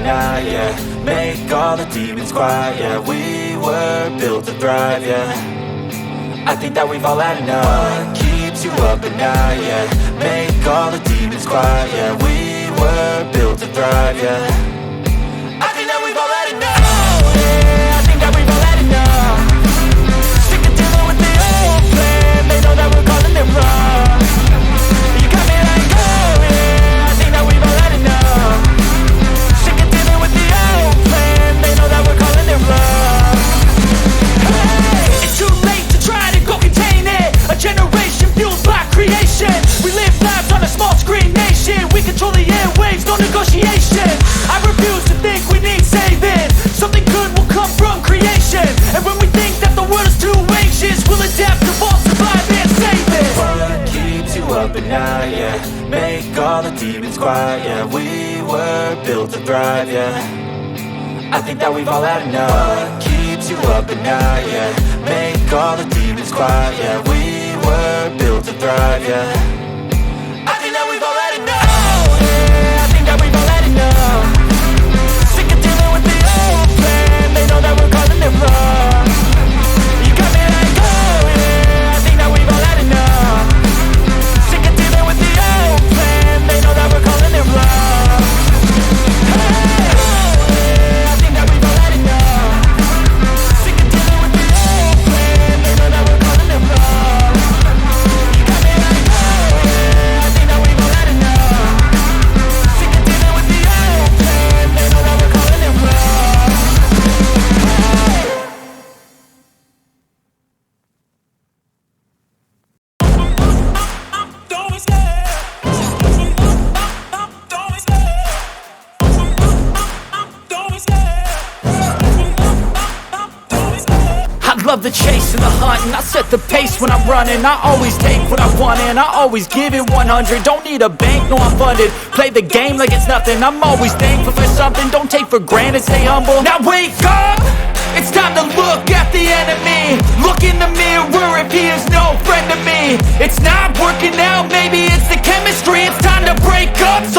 night, yeah. Make all the demons quiet, yeah. We were built to thrive, yeah. I think that we've all had enough. What keeps you up at night, yeah. Make all the demons quiet, yeah. We were built to thrive, yeah. I think that we've all had enough. Oh yeah, I think that we've all had enough. Sick of dealing with the old plan. They know that we're calling it wrong. You got me like, oh yeah, I think that we've all had enough. Sick of dealing with the old plan. They know that we're calling it wrong. Hey, it's too late to try to go contain it. A generation fueled by creation. We live lives on a small screen nation. We control the airwaves, no negotiation. I refuse to think we need saving. Something good will come from creation. And when we think that the world is too anxious, we'll adapt, evolve, survive and save it. What keeps you up at night, yeah. Make all the demons quiet, yeah. We were built to thrive, yeah. I think that we've all had enough. What keeps you up at night, yeah. Make all the demons quiet, yeah. We were built to thrive, yeah. I think that we've all had enough. Oh yeah, I think that we've all had enough. Sick of dealing with the old plan. They know that we're calling it wrong. You got me like, oh yeah, I think that we've all had enough. Sick of dealing with the old plan. They know that we're calling it wrong. Hey, oh yeah, I think that we've all had enough. Sick of dealing with the old plan. They know that we're calling it wrong. You got me like, oh yeah, I think that we've all had enough. Sick of dealing with the old plan. They know that we're calling it wrong. I love the chase and the hunt, and I set the pace when I'm running. I always take what I want and I always give it 100. Don't need a bank, no I'm funded. Play the game like it's nothing. I'm always thankful for something. Don't take for granted, stay humble. Now wake up! It's time to look at the enemy. Look in the mirror if he is no friend to me. It's not working out, maybe it's the chemistry. It's time to break up. So